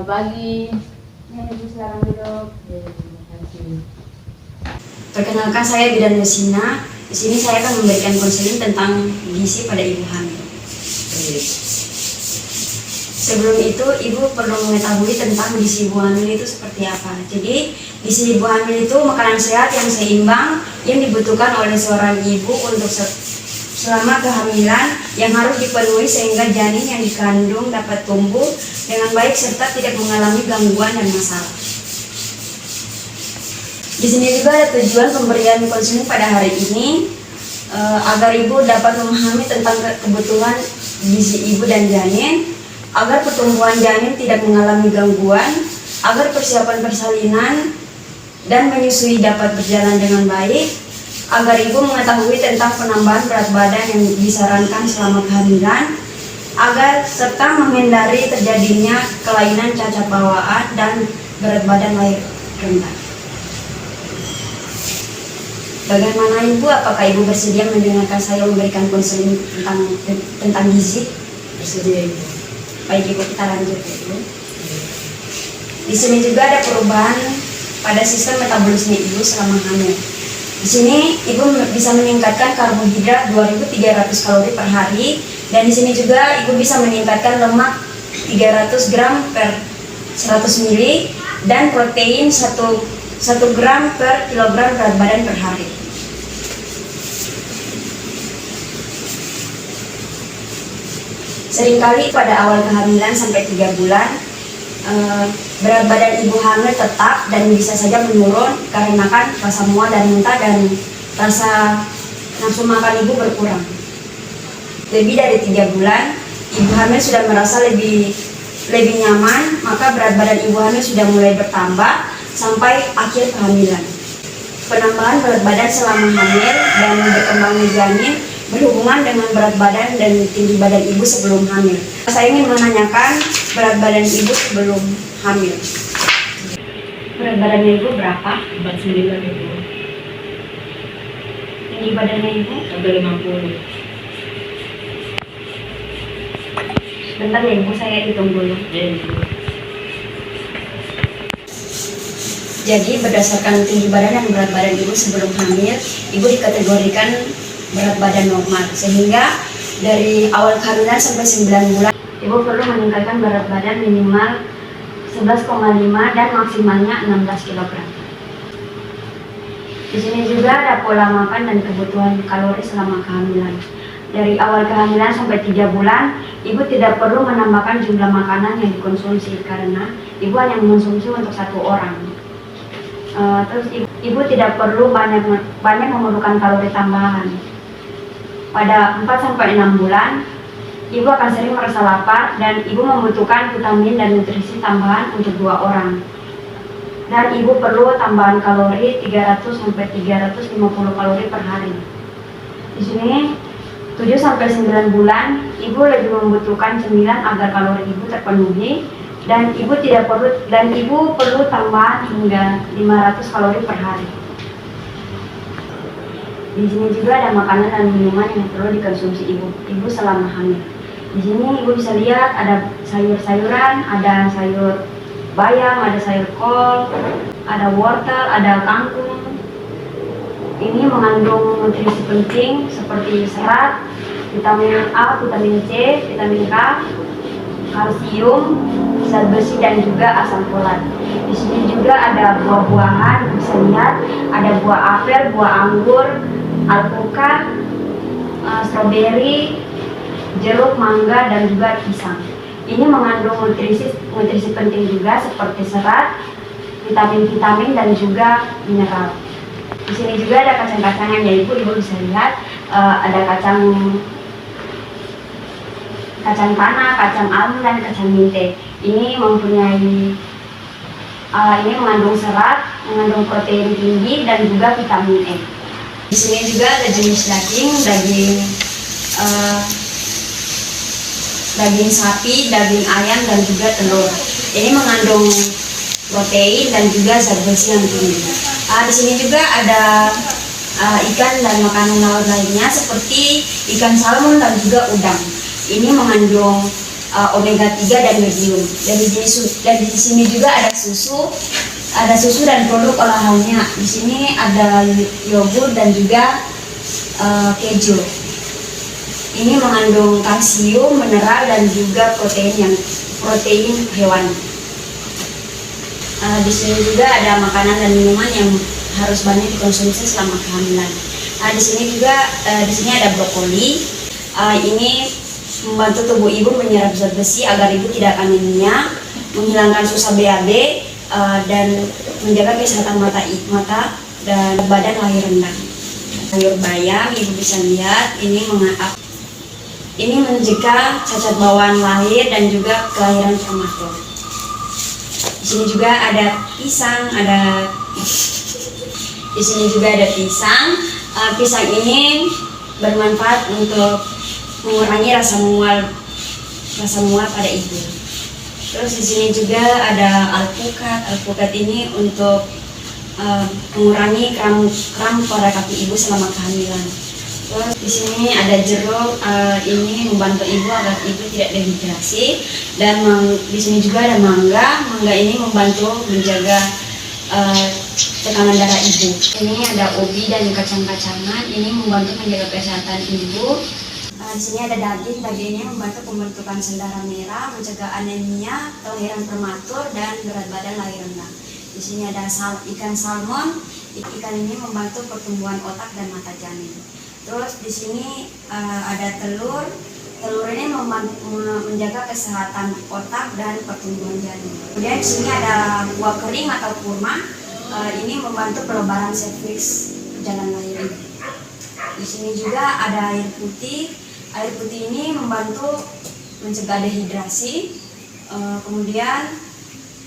Selamat pagi. Ya, Ibu silakan duduk. Terima kasih. Perkenalkan, saya Bidan Yosina. Di sini saya akan memberikan konseling tentang gizi pada ibu hamil. Sebelum itu, ibu perlu mengetahui tentang gizi ibu hamil itu seperti apa. Jadi, gizi ibu hamil itu makanan sehat yang seimbang yang dibutuhkan oleh seorang ibu untuk selama kehamilan yang harus dipenuhi sehingga janin yang dikandung dapat tumbuh dengan baik serta tidak mengalami gangguan dan masalah. Di sini juga ada tujuan pemberian konseling pada hari ini agar ibu dapat memahami tentang kebutuhan gizi ibu dan janin, agar pertumbuhan janin tidak mengalami gangguan, agar persiapan persalinan dan menyusui dapat berjalan dengan baik, agar ibu mengetahui tentang penambahan berat badan yang disarankan selama kehamilan, agar serta menghindari terjadinya kelainan cacat bawaan dan berat badan lahir rendah. Bagaimana ibu? Apakah ibu bersedia mendengarkan saya memberikan konseling tentang gizi? Bersedia ibu. Baik ibu, kita lanjut ya ibu. Di sini juga ada perubahan pada sistem metabolisme ibu selama hamil. Di sini ibu bisa meningkatkan karbohidrat 2.300 kalori per hari, dan di sini juga ibu bisa meningkatkan lemak 300 gram per 100 ml dan protein 1 gram per kilogram berat badan per hari. Seringkali pada awal kehamilan sampai 3 bulan, berat badan ibu hamil tetap dan bisa saja menurun karena rasa mual dan muntah dan rasa nafsu makan ibu berkurang. Lebih dari 3 bulan, ibu hamil sudah merasa lebih nyaman, maka berat badan ibu hamil sudah mulai bertambah sampai akhir kehamilan. Penambahan berat badan selama hamil dan berkembangnya janin berhubungan dengan berat badan dan tinggi badan ibu sebelum hamil. Saya ingin menanyakan berat badan ibu sebelum hamil. Berat badannya ibu berapa? 49 ibu. Tinggi badannya ibu? Sampai 50. Bentar ya ibu, saya hitung dulu. Ya ibu. Jadi berdasarkan tinggi badan dan berat badan ibu sebelum hamil, ibu dikategorikan berat badan normal, sehingga dari awal kehamilan sampai 9 bulan ibu perlu meningkatkan berat badan minimal 11,5 dan maksimalnya 16 kg. Di sini juga ada pola makan dan kebutuhan kalori selama kehamilan. Dari awal kehamilan sampai 3 bulan, ibu tidak perlu menambahkan jumlah makanan yang dikonsumsi karena ibu hanya mengonsumsi untuk 1 orang. Terus ibu tidak perlu banyak memerlukan kalori tambahan. Pada 4-6 bulan, ibu akan sering merasa lapar dan ibu membutuhkan vitamin dan nutrisi tambahan untuk 2 orang. Dan ibu perlu tambahan kalori 300-350 kalori per hari. Di sini 7-9 bulan, ibu lebih membutuhkan cemilan agar kalori ibu terpenuhi dan ibu perlu tambahan hingga 500 kalori per hari. Di sini juga ada makanan dan minuman yang perlu dikonsumsi ibu selama hamil. Di sini ibu bisa lihat ada sayur-sayuran, ada sayur bayam, ada sayur kol, ada wortel, ada kangkung. Ini mengandung nutrisi penting seperti serat, vitamin A, vitamin C, vitamin K, kalsium, zat besi dan juga asam folat. Di sini juga ada buah-buahan, bisa lihat ada buah apel, buah anggur, alpukat, stroberi, jeruk, mangga dan juga pisang. Ini mengandung nutrisi penting juga seperti serat, vitamin-vitamin dan juga mineral. Di sini juga ada kacang-kacangan ya ibu bisa lihat ada kacang tanah, kacang almond dan kacang mente. Ini mengandung serat, mengandung protein tinggi dan juga vitamin E. Di sini juga ada jenis daging sapi, daging ayam dan juga telur. Ini mengandung protein dan juga zat besi yang tinggi. Di sini juga ada ikan dan makanan laut lainnya seperti ikan salmon dan juga udang. Ini mengandung omega 3 dan medium. Dan di sini juga ada susu dan produk olahannya. Di sini ada yogurt dan juga keju. Ini mengandung kalsium, mineral dan juga protein hewani. Di sini juga ada makanan dan minuman yang harus banyak dikonsumsi selama kehamilan. Di sini juga ada brokoli. Ini membantu tubuh ibu menyerap zat besi agar ibu tidak anemia, menghilangkan susah BAB, dan menjaga kesehatan mata dan badan lahir rendah. Sayur bayam ibu bisa lihat ini mencegah cacat bawaan lahir dan juga kelahiran prematur. Di sini juga ada pisang, pisang ini bermanfaat untuk mengurangi rasa mual pada ibu. Terus di sini juga ada alpukat ini untuk mengurangi kram pada kaki ibu selama kehamilan. Terus di sini ada jeruk, ini membantu ibu agar ibu tidak dehidrasi. Dan di sini juga ada mangga ini membantu menjaga tekanan darah ibu. Ini ada ubi dan kacang-kacangan, ini membantu menjaga kesehatan ibu. Di sini ada dagingnya membantu pembentukan sel darah merah, mencegah anemia, kelahiran prematur dan berat badan lahir rendah. Di sini ada ikan salmon, ikan ini membantu pertumbuhan otak dan mata janin. Terus di sini ada telur ini menjaga kesehatan otak dan pertumbuhan janin. Kemudian di sini ada buah kering atau kurma, ini membantu pelebaran serviks jalan lahir ibu. Di sini juga ada air putih ini membantu mencegah dehidrasi, kemudian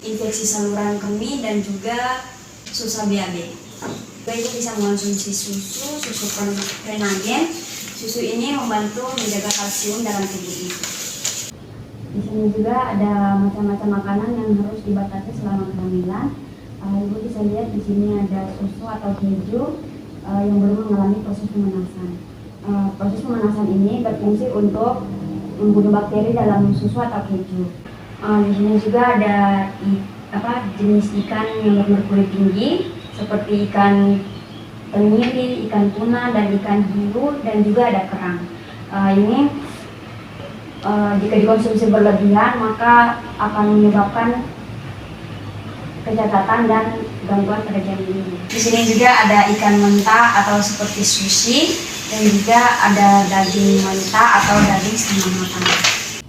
infeksi saluran kemih dan juga susah BAB. Ibu bisa mengonsumsi susu Prenagen. Susu ini membantu menjaga kalsium dalam tubuh ibu. Di sini juga ada macam-macam makanan yang harus dibatasi selama kehamilan. Ibu bisa lihat di sini ada susu atau keju yang belum mengalami proses pemanasan. Proses pemanasan ini berfungsi untuk membunuh bakteri dalam susu atau keju. Di sini juga ada jenis ikan yang bermerkuri tinggi seperti ikan tenggiri, ikan tuna, dan ikan hiu, dan juga ada kerang. Ini jika dikonsumsi berlebihan maka akan menyebabkan kecacatan dan gangguan pada janin ibu. Di sini juga ada ikan mentah atau seperti sushi, dan juga ada daging mentah atau daging setengah matang.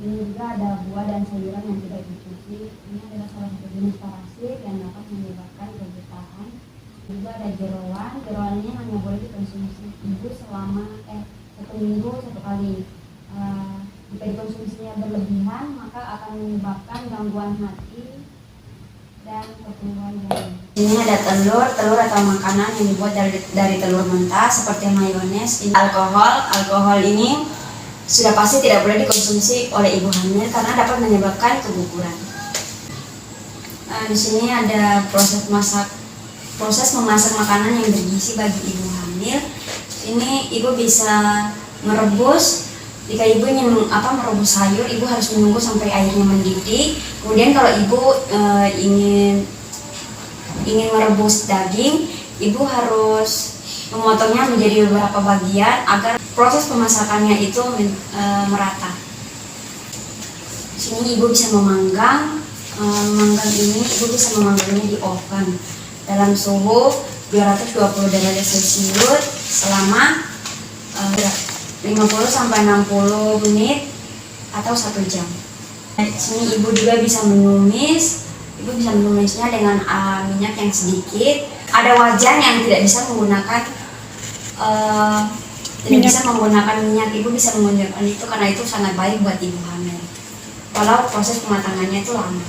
Ini juga ada buah dan sayuran yang tidak dicuci. Ini adalah salah satu jenis parasit yang dapat menyebabkan kebutaan. Juga ada jeroan ini hanya boleh dikonsumsi ibu selama 1 minggu 1 kali. Jika dikonsumsinya berlebihan maka akan menyebabkan gangguan hati dan pertumbuhan janin. Ini ada telur atau makanan yang dibuat dari telur mentah seperti mayones. Alkohol ini sudah pasti tidak boleh dikonsumsi oleh ibu hamil karena dapat menyebabkan keguguran. Di sini ada proses memasak makanan yang bergizi bagi ibu hamil. Ini ibu bisa merebus. Jika ibu ingin merebus sayur, ibu harus menunggu sampai airnya mendidih. Kemudian kalau ibu ingin merebus daging, ibu harus memotongnya menjadi beberapa bagian agar proses pemasakannya itu merata. Di sini ibu bisa memanggang ini ibu bisa memanggangnya di oven dalam suhu 220 derajat Celcius selama 50 sampai 60 menit atau 1 jam. Di sini ibu juga bisa menumis. Ibu bisa menumisnya dengan minyak yang sedikit. Ada wajan yang tidak bisa menggunakan minyak. Ibu bisa menggunakan itu karena itu sangat baik buat ibu hamil. Walau proses pematangannya itu lama.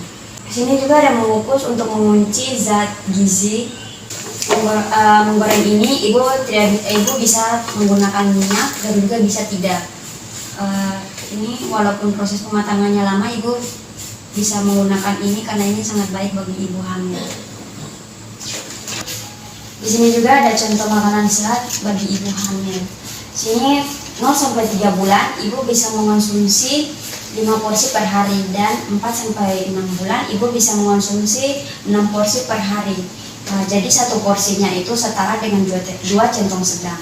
Di sini juga ada mengukus untuk mengunci zat gizi. Menggoreng ini ibu bisa menggunakan minyak dan juga bisa tidak. Ini walaupun proses pematangannya lama, ibu bisa menggunakan ini karena ini sangat baik bagi ibu hamil. Di sini juga ada contoh makanan sehat bagi ibu hamil. Sini 0 sampai 3 bulan ibu bisa mengonsumsi 5 porsi per hari, dan 4 sampai 6 bulan ibu bisa mengonsumsi 6 porsi per hari. Jadi satu porsinya itu setara dengan 2 centong sedang.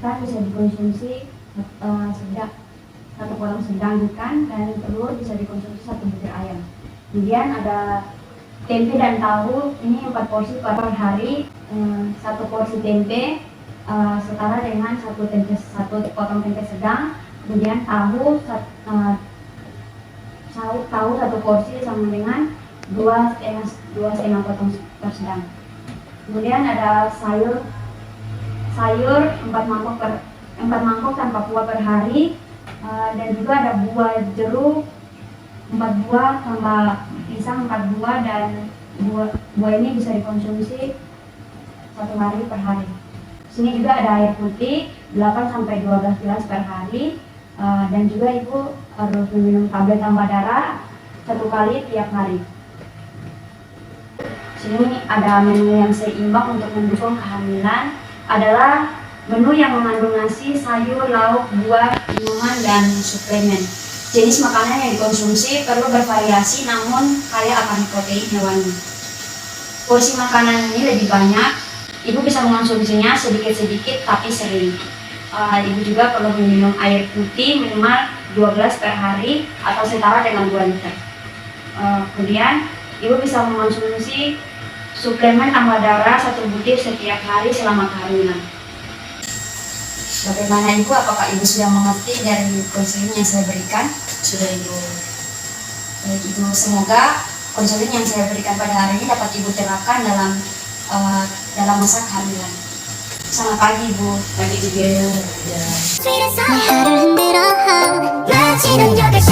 Ikan bisa dikonsumsi sedang, 1 potong sedang ikan, dan telur bisa dikonsumsi 1 butir ayam. Kemudian ada tempe dan tahu, ini 4 porsi per hari. 1 porsi tempe setara dengan 1 potong tempe sedang. Kemudian tahu 1 porsi sama dengan 2,5 potong per sedang. Kemudian ada sayur 4 mangkok tanpa kuah per hari, dan juga ada buah jeruk 4 buah tambah pisang 4 buah, dan buah ini bisa dikonsumsi 1 hari per hari. Sini juga ada air putih 8 sampai 12 gelas per hari, dan juga ibu harus meminum tablet tambah darah 1 kali tiap hari. Sini ada menu yang seimbang untuk mendukung kehamilan, adalah menu yang mengandung nasi, sayur, lauk, buah, minuman, dan suplemen. Jenis makanan yang dikonsumsi perlu bervariasi namun kaya akan protein hewani. Porsi makanan ini lebih banyak, ibu bisa mengonsumsinya sedikit-sedikit tapi sering. Ibu juga perlu meminum air putih minimal 2 gelas per hari atau setara dengan 2 liter. Kemudian ibu bisa mengonsumsi suplemen tambah darah 1 butir setiap hari selama kehamilan. Bagaimana ibu? Apakah ibu sudah mengerti dari konseling yang saya berikan? Sudah ibu. Baik ibu, semoga konseling yang saya berikan pada hari ini dapat ibu terapkan dalam masa kehamilan. Selamat pagi ibu. Pagi juga ya. 내 하루를 흔들어 마치는 8시